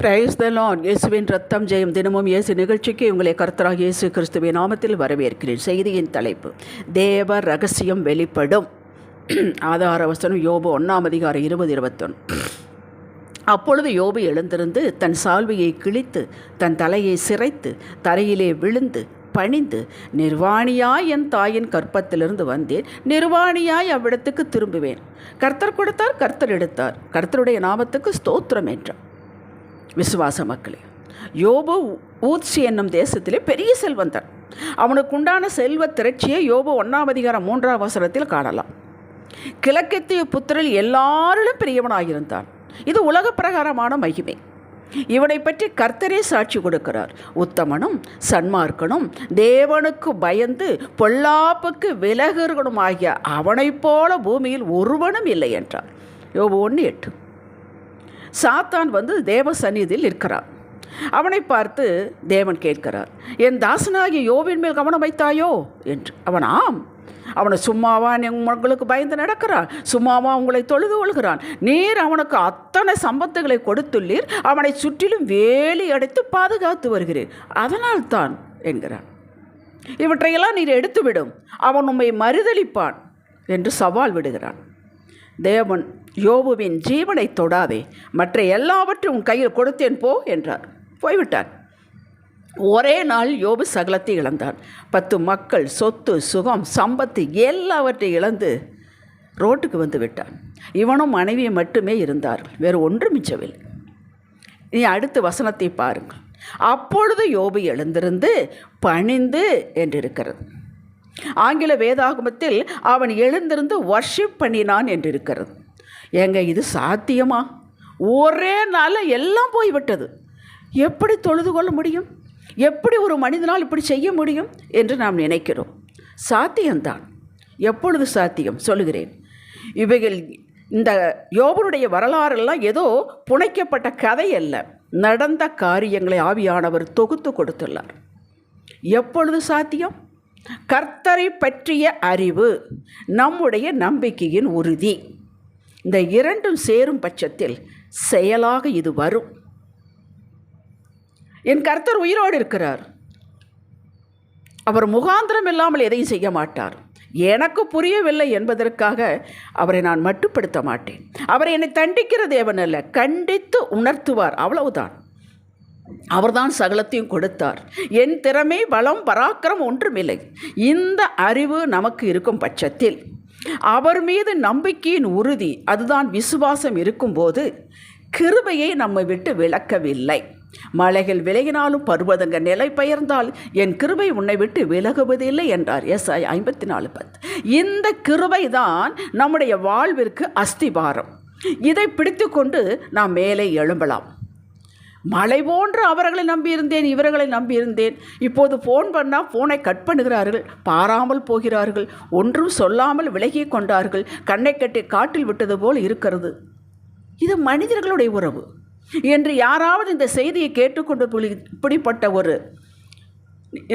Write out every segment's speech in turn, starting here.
Praise the Lord. இயேசுவின் ரத்தம் ஜெயம். தினமும் இயேசு நிகழ்ச்சிக்கு உங்களை கர்த்தராகிய இயேசு கிறிஸ்துவின் நாமத்தில் வரவேற்கிறேன். செய்தியின் தலைப்பு தேவ ரகசியம் வெளிப்படும். ஆதார வசனம் யோபு 1:20-21. அப்பொழுது யோபு எழுந்திருந்து தன் சால்வையை கிழித்து தன் தலையை சிரைத்து தரையிலே விழுந்து பணிந்து, நிர்வாணியாய் என் தாயின் கற்பத்திலிருந்து வந்தேன், நிர்வாணியாய் அவ்விடத்துக்கு திரும்புவேன். கர்த்தர் கொடுத்தார், கர்த்தர் எடுத்தார், கர்த்தருடைய நாமத்துக்கு ஸ்தோத்திரம் என்றார். விசுவாச மக்களே, யோபு ஊத்சி என்னும் தேசத்திலே பெரிய செல்வந்தன். அவனுக்கு உண்டான செல்வ திரட்சியை யோபு 1:3 காணலாம். கிழக்கத்திய புத்திரில் எல்லாரிலும் பெரியவனாயிருந்தான். இது உலக பிரகாரமான மகிமை. இவனை பற்றி கர்த்தரே சாட்சி கொடுக்கிறார். உத்தமனும் சன்மார்க்கனும் தேவனுக்கு பயந்து பொல்லாப்புக்கு விலகுகளுமாகிய அவனைப் போல பூமியில் ஒருவனும் இல்லை என்றார். யோபு 1:8. சாத்தான் தேவ சந்நிதியில் இருக்கிறார். அவனை பார்த்து தேவன் கேட்கிறார், என் தாசனாகிய யோபின் மேல் கவனம் வைத்தாயோ என்று. அவன் ஆம். அவனை சும்மாவா உங்களுக்கு பயந்து நடக்கிறான்? சும்மாவா உங்களை தொழுது கொள்கிறான்? நீர் அவனுக்கு அத்தனை சம்பத்துகளை கொடுத்துள்ளீர், அவனை சுற்றிலும் வேலி அடைத்து பாதுகாத்து வருகிறீர், அதனால் தான் என்கிறான். இவற்றையெல்லாம் நீர் எடுத்துவிடும், அவன் உம்மை மறுதலிப்பான் என்று சவால் விடுகிறான். தேவன் யோபுவின் ஜீவனை தொடாதே, மற்ற எல்லாவற்றையும் உன் கையில் கொடுத்தேன் போ என்றார். போய்விட்டான். ஒரே நாள் யோபு சகலத்தை இழந்தான். 10 மக்கள், சொத்து, சுகம், சம்பத்து எல்லாவற்றையும் இழந்து ரோட்டுக்கு வந்து விட்டான். இவனும் மனைவியை மட்டுமே இருந்தார்கள், வேறு ஒன்றும் மிச்சவில்லை. இனி அடுத்த வசனத்தை பாருங்கள். அப்பொழுது யோபு எழுந்திருந்து பணிந்து என்றிருக்கிறது. ஆங்கில வேதாகமத்தில் அவன் எழுந்திருந்து வர்ஷிப் பண்ணினான் என்றிருக்கிறது. ஏங்க, இது சாத்தியமா? ஒரே நாளில் எல்லாம் போய்விட்டது. எப்படி தொழுது கொள்ள முடியும்? எப்படி ஒரு மனிதனால் இப்படி செய்ய முடியும் என்று நாம் நினைக்கிறோம். சாத்தியம்தான். எப்பொழுது சாத்தியம் சொல்லுகிறேன். இவைகள் இந்த யோபனுடைய வரலாறெல்லாம் ஏதோ புனைக்கப்பட்ட கதை அல்ல, நடந்த காரியங்களை ஆவியானவர் தொகுத்து கொடுத்துள்ளார். எப்பொழுது சாத்தியம்? கர்த்தரை பற்றிய அறிவு நம்முடைய நம்பிக்கையின் உறுதி. இந்த இரண்டும் சேரும் பட்சத்தில் செயலாக இது வரும். என் கர்த்தர் உயிரோடு இருக்கிறார். அவர் முகாந்திரம் இல்லாமல் எதையும் செய்ய மாட்டார். எனக்கு புரியவில்லை என்பதற்காக அவரை நான் மட்டுப்படுத்த மாட்டேன். அவரை என்னை தண்டிக்கிற தேவன் அல்ல, கண்டித்து உணர்த்துவார், அவ்வளவுதான். அவர்தான் சகலத்தையும் கொடுத்தார். என் திறமை, பலம், பராக்கிரம் ஒன்றுமில்லை. இந்த அறிவு நமக்கு இருக்கும் பட்சத்தில் அவர் மீது நம்பிக்கையின் உறுதி, அதுதான் விசுவாசம் இருக்கும்போது கிருபையை நம்மை விட்டு விலக்கவில்லை. மலைகள் விலகினாலும் பர்வதங்கள் நிலை பெயர்ந்தால் என் கிருபை உன்னை விட்டு விலகுவதில்லை என்றார் ஏசாயா 54:10. இந்த கிருபை தான் நம்முடைய வாழ்விற்கு அஸ்திபாரம். இதை பிடித்து கொண்டு நாம் மேலே எழும்பலாம். மலை போன்று அவர்களை நம்பியிருந்தேன், இவர்களை நம்பியிருந்தேன். இப்போது ஃபோன் பண்ணால் ஃபோனை கட் பண்ணுகிறார்கள், பாராமல் போகிறார்கள், ஒன்றும் சொல்லாமல் விலகி கொண்டார்கள், கண்ணை கட்டி காட்டில் விட்டது போல் இருக்கிறது. இது மனிதர்களுடைய உறவு என்று யாராவது இந்த செய்தியை கேட்டுக்கொண்டு இப்படிப்பட்ட ஒரு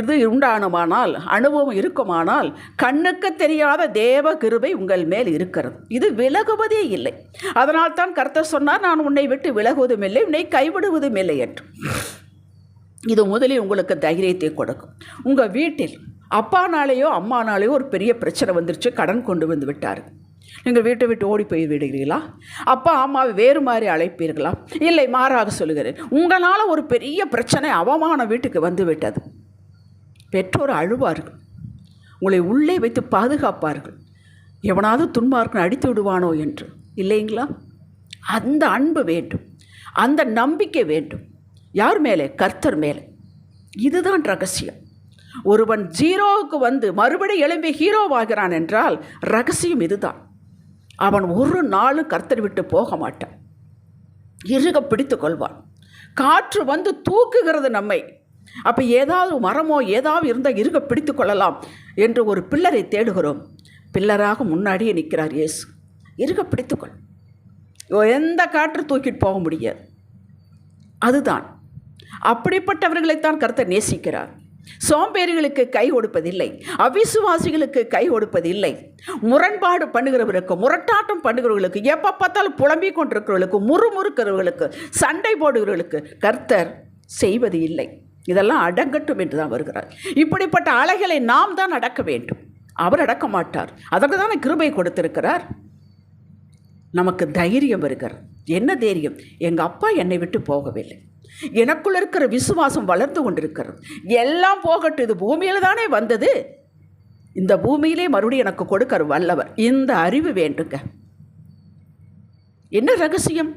இது உண்டானுமானால், அனுபவம் இருக்குமானால், கண்ணுக்கு தெரியாத தேவ கிருபை உங்கள் மேல் இருக்கிறது. இது விலகுவதே இல்லை. அதனால் தான் கர்த்தர் சொன்னார், நான் உன்னை விட்டு விலகுவதும் இல்லை, உன்னை கைவிடுவதும் இல்லை என்று. இது முதலில் உங்களுக்கு தைரியத்தை கொடுக்கும். உங்கள் வீட்டில் அப்பானாலேயோ அம்மானாலேயோ ஒரு பெரிய பிரச்சனை வந்துருச்சு, கடன் கொண்டு வந்து விட்டார். நீங்கள் வீட்டை விட்டு ஓடி போய் விடுகிறீர்களா? அப்பா அம்மாவை வேறு மாதிரி அழைப்பீர்களா? இல்லை, மாறாக சொல்லுகிறேன், உங்களால் ஒரு பெரிய பிரச்சனை, அவமானம் வீட்டுக்கு வந்து விட்டது. பெற்றோர் அழுவார்கள், உங்களை உள்ளே வைத்து பாதுகாப்பார்கள். எவனாவது துன்மார்க்கன் அடித்து விடுவானோ என்று. இல்லைங்களா? அந்த அன்பு வேண்டும், அந்த நம்பிக்கை வேண்டும். யார் மேலே? கர்த்தர் மேலே. இதுதான் ரகசியம். ஒருவன் ஜீரோவுக்கு வந்து மறுபடியும் எழும்பி ஹீரோவாகிறான் என்றால் ரகசியம் இதுதான். அவன் ஒரு நாளும் கர்த்தர் விட்டு போக மாட்டான், இறுக பிடித்து கொள்வான். காற்று வந்து தூக்குகிறது நம்மை. அப்போ ஏதாவது மரமோ ஏதாவது இருந்தால் இருக்க பிடித்து கொள்ளலாம் என்று ஒரு பில்லரை தேடுகிறோம். பில்லராக முன்னாடியே நிற்கிறார் இயேசு. இருக்க பிடித்துக்கொள், எந்த காற்று தூக்கிட்டு போக முடியாது. அதுதான், அப்படிப்பட்டவர்களைத்தான் கர்த்தர் நேசிக்கிறார். சோம்பேறிகளுக்கு கை கொடுப்பதில்லை, அவிசுவாசிகளுக்கு கை கொடுப்பதில்லை, முரண்பாடு பண்ணுகிறவர்களுக்கு, முரட்டாட்டம் பண்ணுகிறவர்களுக்கு, எப்போ பார்த்தாலும் புலம்பிக் கொண்டிருக்கிறவர்களுக்கு, முறுமுறுக்கிறவர்களுக்கு, சண்டை போடுகிறவர்களுக்கு கர்த்தர் செய்வது இல்லை. இதெல்லாம் அடங்கட்டும் என்று தான் வருகிறார். இப்படிப்பட்ட அலைகளை நாம் தான் அடக்க வேண்டும், அவர் அடக்க மாட்டார். அதற்கு தானே கிருபை கொடுத்திருக்கிறார். நமக்கு தைரியம் வருகிறது. என்ன தைரியம்? எங்கள் அப்பா என்னை விட்டு போகவில்லை, எனக்குள்ள இருக்கிற விசுவாசம் வளர்ந்து கொண்டிருக்கிறது. எல்லாம் போகட்டும், இது பூமியில் தானே வந்தது, இந்த பூமியிலே மறுபடியும் எனக்கு கொடுக்கிற வல்லவர். இந்த அறிவு வேண்டுங்க. என்ன ரகசியம்?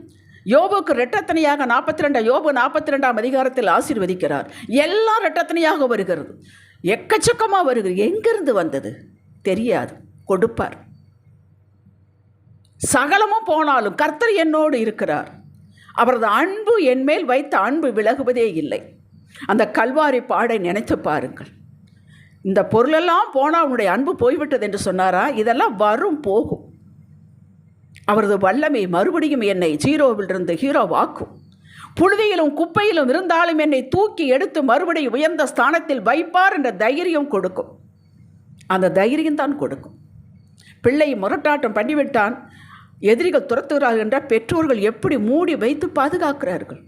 யோபுக்கு இரட்டத்தனையாக 42 யோபு 42ஆம் அதிகாரத்தில் ஆசீர்வதிக்கிறார். எல்லாம் இரட்டத்தனையாக வருகிறது, எக்கச்சக்கமாக வருகிறது. எங்கிருந்து வந்தது தெரியாது, கொடுப்பார். சகலமும் போனாலும் கர்த்தர் என்னோடு இருக்கிறார். அவரது அன்பு என் மேல் வைத்த அன்பு விலகுவதே இல்லை. அந்த கல்வாரி பாடை நினைத்து பாருங்கள். இந்த பொருளெல்லாம் போனால் அவனுடைய அன்பு போய்விட்டது என்று சொன்னாரா? இதெல்லாம் வரும் போகும். அவரது வல்லமை மறுபடியும் என்னை ஜீரோவிலிருந்து ஹீரோவாக்கும். புழுதியிலும் குப்பையிலும் இருந்தாலும் என்னை தூக்கி எடுத்து மறுபடியும் உயர்ந்த ஸ்தானத்தில் வைப்பார் என்ற தைரியம் கொடுக்கும். அந்த தைரியம் தான் கொடுக்கும். பிள்ளை முரட்டாட்டம் பண்ணிவிட்டான், எதிரிகள் துரத்துகிறார்கள் என்றால் பெற்றோர்கள் எப்படி மூடி வைத்து பாதுகாக்கிறார்கள்.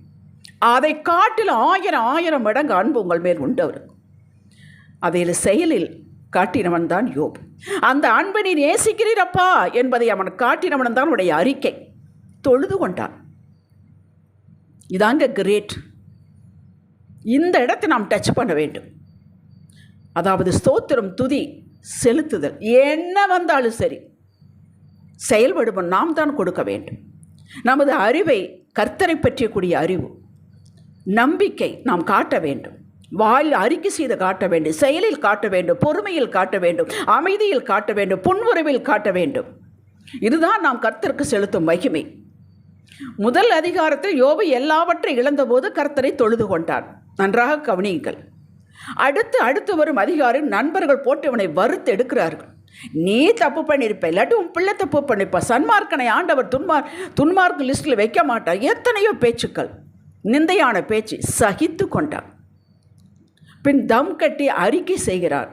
அதை காட்டில் 1000 மடங்கு அன்பு உங்கள் மேல் உண்டவர்கள். அதில் செயலில் காட்டினவன் தான் யோபு. அந்த அன்பை நீ நேசிக்கிறீரப்பா என்பதை அவன் காட்டினவன் தான் உடைய அறிக்கை. தொழுது கொண்டான். இதாங்க கிரேட். இந்த இடத்தை நாம் டச் பண்ண வேண்டும். அதாவது ஸ்தோத்திரம், துதி, செலுத்துதல் என்ன வந்தாலும் சரி செயல்படுவோம் நாம் தான் கொடுக்க வேண்டும். நமது அறிவை கர்த்தரை பற்றியக்கூடிய அறிவு, நம்பிக்கை நாம் காட்ட வேண்டும். வாயில் அறிக்கை செய்து காட்ட வேண்டும், செயலில் காட்ட வேண்டும், பொறுமையில் காட்ட வேண்டும், அமைதியில் காட்ட வேண்டும், புன்முறுவில் காட்ட வேண்டும். இதுதான் நாம் கர்த்தருக்கு செலுத்தும் மகிமை. முதல் அதிகாரத்தில் யோபு எல்லாவற்றை இழந்தபோது கர்த்தரை தொழுது கொண்டான். நன்றாக கவனியுங்கள். அடுத்து வரும் அதிகாரம் நண்பர்கள் போட்டு இவனை வறுத்து எடுக்கிறார்கள். நீ தப்பு பண்ணியிருப்ப, இல்லாட்டி உன் பிள்ளை தப்பு பண்ணிப்பா, சன்மார்க்கனை ஆண்டவர் துன்மார்க்கு லிஸ்டில் வைக்க மாட்டார். எத்தனையோ பேச்சுக்கள், நிந்தையான பேச்சு சகித்து கொண்டார். பின் தம் கட்டி அறிக்கை செய்கிறார்.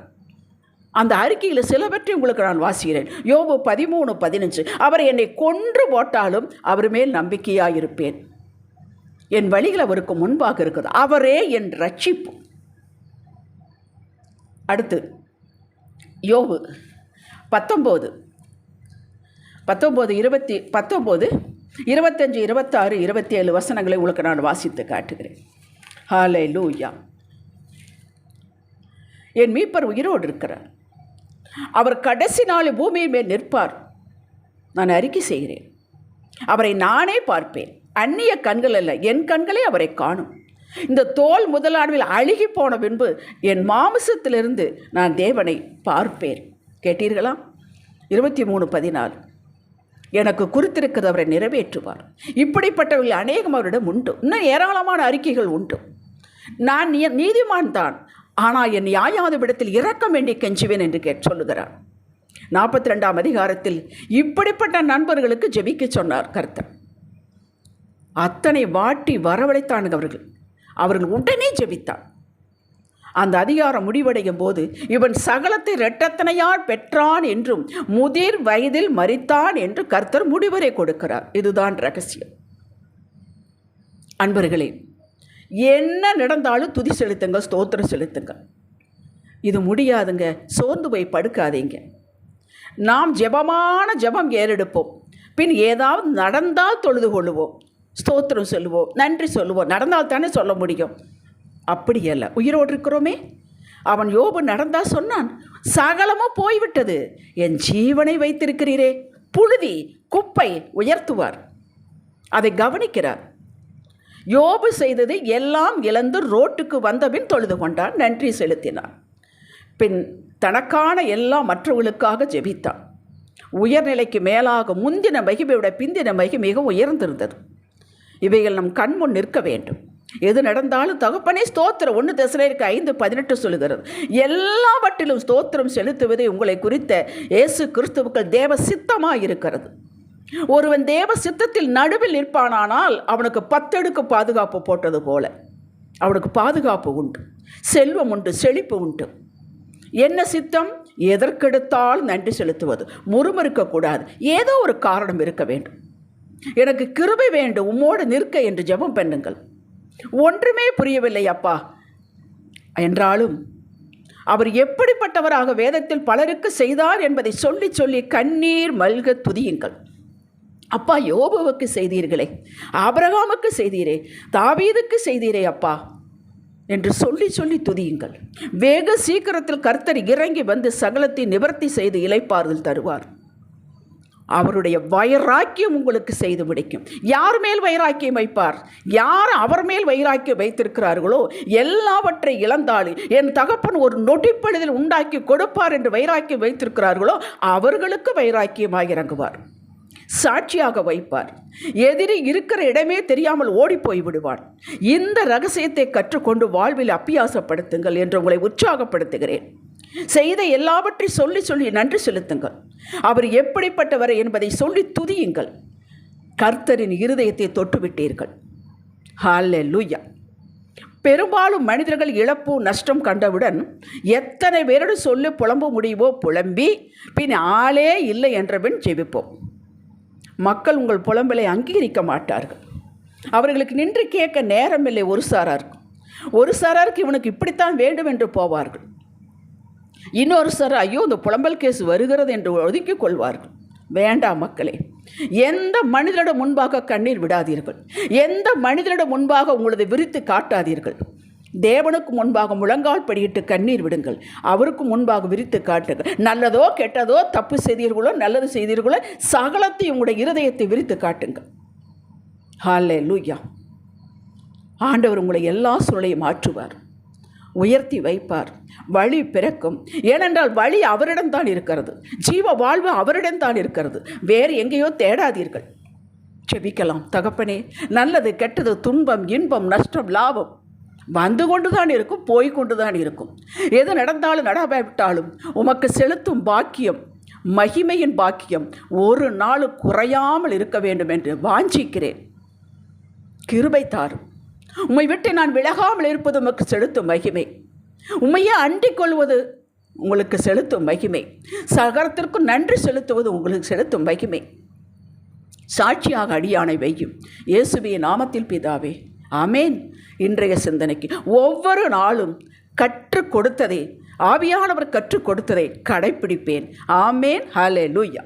அந்த அறிக்கையில் சிலவற்றை உங்களுக்கு நான் வாசிக்கிறேன். யோபு 13:15. அவர் என்னை கொன்று போட்டாலும் அவர் மேல் நம்பிக்கையாயிருப்பேன். என் வழிகள் அவருக்கு முன்பாக இருக்குது, அவரே என் ரட்சிப்பு. அடுத்து யோபு 19, 25, 26, 27 வசனங்களை உங்களுக்கு நான் வாசித்து காட்டுகிறேன். ஹல்லேலூயா. என் மீட்பர் உயிரோடு இருக்கிறார், அவர் கடைசி நாள் பூமியின் மேல் நிற்பார். நான் அறிக்கை செய்கிறேன், அவரை நானே பார்ப்பேன். அந்நிய கண்கள் அல்ல, என் கண்களே அவரை காணும். இந்த தோல் முதலானவில் அழுகி போன பின்பு என் மாமிசத்திலிருந்து நான் தேவனை பார்ப்பேன். கேட்டீர்களா? 23:14. எனக்கு குறித்திருக்கிறது அவரை நிறைவேற்றுவார். இப்படிப்பட்டவர்கள் அநேகம் அவரிடம் உண்டு. இன்னும் ஏராளமான அறிக்கைகள் உண்டு. நான் நீதிமான் தான், ஆனால் என் நியாயாதிபதியிடத்தில் இரக்கம் வேண்டி கெஞ்சுவேன் என்று சொல்லுகிறார். 42ஆம் அதிகாரத்தில் இப்படிப்பட்ட நண்பர்களுக்கு ஜெபிக்க சொன்னார் கர்த்தர். அத்தனை வாட்டி வரவழைத்தானுங்க அவர்கள் உடனே ஜெபித்தார். அந்த அதிகாரம் முடிவடையும் போது இவன் சகலத்தை இரட்டத்தனையால் பெற்றான் என்றும் முதிர் வயதில் மரித்தான் என்று கர்த்தர் முடிவரை கொடுக்கிறார். இதுதான் ரகசியம். அன்பர்களே, என்ன நடந்தாலும் துதி செலுத்துங்க, ஸ்தோத்திரம் செலுத்துங்க. இது முடியாதுங்க, சோர்ந்து போய் படுக்காதீங்க. நாம் ஜெபமான ஜெபம் ஏறெடுப்போம். பின் ஏதாவது நடந்தால் தொழுது கொள்ளுவோம், ஸ்தோத்திரம் சொல்லுவோம், நன்றி சொல்லுவோம். நடந்தால் தானே சொல்ல முடியும். அப்படி அல்ல, உயிரோடு இருக்கிறோமே. அவன் யோபு நடந்தா சொன்னான், சகலமும் போய்விட்டது, என் ஜீவனை வைத்திருக்கிறீரே. புழுதி குப்பை உயர்த்துவார், அதை கவனிக்கிறார். யோபு செய்தது எல்லாம் இழந்து ரோட்டுக்கு வந்தபின் தொழுது கொண்டான், நன்றி செலுத்தினான். பின் தனக்கான எல்லாம் மற்றவர்களுக்காக ஜெபித்தான். உயர்நிலைக்கு மேலாக முந்தின மகிமையோட பிந்தின மகிமை மிக உயர்ந்திருந்தது. இவைகள் நம் கண்முன் நிற்க வேண்டும். எது நடந்தாலும் தகப்பனே ஸ்தோத்திரம். 1 தெசலோனிக்கேயர் 5:18 சொல்லுகிறது, எல்லாவற்றிலும் ஸ்தோத்திரம் செலுத்துவதை உங்களை குறித்த இயேசு கிறிஸ்துவுக்கு தேவ சித்தமாக இருக்கிறது. ஒருவன் தேவ சித்தத்தில் நடுவில் நிற்பானானால் அவனுக்கு 10 அடுக்கு பாதுகாப்பு போட்டது போல. அவனுக்கு பாதுகாப்பு உண்டு, செல்வம் உண்டு, செழிப்பு உண்டு. என்ன சித்தம்? எதற்கெடுத்தால் நன்றி செலுத்துவது, முறுமுறுக்கக்கூடாது. ஏதோ ஒரு காரணம் இருக்க வேண்டும். எனக்கு கிருபை வேண்டும், உம்மோடு நிற்க என்று ஜெபம் பண்ணுங்கள். ஒன்றுமே புரியவில்லை அப்பா என்றாலும் அவர் எப்படிப்பட்டவராக வேதத்தில் பலருக்கு செய்தார் என்பதை சொல்லி சொல்லி கண்ணீர் மல்க துதியுங்கள். அப்பா, யோபுவுக்கு செய்தீர்களே, ஆபிரகாமுக்கு செய்தீரே, தாவீதுக்கு செய்தீரே அப்பா என்று சொல்லி சொல்லி துதியுங்கள். வேக சீக்கிரத்தில் கர்த்தர் இறங்கி வந்து சகலத்தை நிவர்த்தி செய்து இளைப்பாறுதல் தருவார். அவருடைய வைராக்கியம் உங்களுக்கு செய்து முடிக்கும். யார் மேல் வைராக்கியம் வைப்பார்? யார் அவர் மேல் வைராக்கியம் வைத்திருக்கிறார்களோ எல்லாவற்றை இழந்தாலும் என் தகப்பன் ஒரு நொடிப்பொழுதில் உண்டாக்கி கொடுப்பார் என்று வைராக்கியம் வைத்திருக்கிறார்களோ அவர்களுக்கு வைராக்கியமாக இறங்குவார், சாட்சியாக வைப்பார். எதிரி இருக்கிற இடமே தெரியாமல் ஓடிப்போய் விடுவான். இந்த ரகசியத்தை கற்றுக்கொண்டு வாழ்வில் அப்பியாசப்படுத்துங்கள் என்று உங்களை உற்சாகப்படுத்துகிறேன். செய்த எல்லாவற்றை சொல்லி சொல்லி நன்றி செலுத்துங்கள். அவர் எப்படிப்பட்டவர் என்பதை சொல்லி துதியுங்கள். கர்த்தரின் இருதயத்தை தொட்டுவிட்டீர்கள். ஹல்லேலூயா. பெரும்பாலும் மனிதர்கள் இழப்பு நஷ்டம் கண்டவுடன் எத்தனை பேரோடு சொல்லி புலம்ப முடியுமோ புலம்பி பின் ஆளே இல்லை என்றபின் ஜெபிப்போம். மக்கள் உங்கள் புலம்பலை அங்கீகரிக்க மாட்டார்கள். அவர்களுக்கு நின்று கேட்க நேரமில்லை. ஒரு சாராருக்கு இவனுக்கு இப்படித்தான் வேண்டும் என்று போவார்கள். இன்னொரு சார் ஐயோ இந்த புலம்பல் கேஸ் வருகிறது என்று ஒதுக்கிக் கொள்வார்கள். வேண்டாம் மக்களே, எந்த மனிதரிடம் முன்பாக கண்ணீர் விடாதீர்கள். எந்த மனிதரிடம் முன்பாக உங்களது விரித்து காட்டாதீர்கள். தேவனுக்கு முன்பாக முழங்கால் படியிட்டு கண்ணீர் விடுங்கள். அவருக்கு முன்பாக விரித்து காட்டுங்கள். நல்லதோ கெட்டதோ, தப்பு செய்தீர்களோ நல்லது செய்தீர்களோ, சகலத்தை உங்களுடைய இருதயத்தை விரித்து காட்டுங்கள். ஹல்லேலூயா. ஆண்டவர் உங்களை எல்லா சூழலையும் மாற்றுவார், உயர்த்தி வைப்பார், வழி பிறக்கும். ஏனென்றால் வழி அவரிடம்தான் இருக்கிறது, ஜீவ வாழ்வு அவரிடம்தான் இருக்கிறது, வேறு எங்கேயோ தேடாதீர்கள். செபிக்கலாம். தகப்பனே, நல்லது கெட்டது, துன்பம் இன்பம் நஷ்டம் லாபம் வந்து கொண்டு தான் இருக்கும், போய்கொண்டு தான் இருக்கும். எது நடந்தாலும் நடாவிட்டாலும் உமக்கு செலுத்தும் பாக்கியம், மகிமையின் பாக்கியம் ஒரு நாள் குறையாமல் இருக்க வேண்டும் என்று வாஞ்சிக்கிறேன். கிருபை தாரும். உம்மை விட்டு நான் விலகாமல் இருப்பது உமக்கு செலுத்தும் மகிமை. உம்மையே அண்டிக் கொள்வது உங்களுக்கு செலுத்தும் மகிமை. சகலத்திற்கும் நன்றி செலுத்துவது உங்களுக்கு செலுத்தும் மகிமை. சாட்சியாக அடியானை வையும். இயேசுவின் நாமத்தில் பிதாவே, ஆமேன். இன்றைய சிந்தனைக்கு ஒவ்வொரு நாளும் கற்றுக் கொடுத்ததை, ஆவியானவர் கற்றுக் கொடுத்ததை கடைப்பிடிப்பேன். ஆமேன். ஹல்லேலூயா.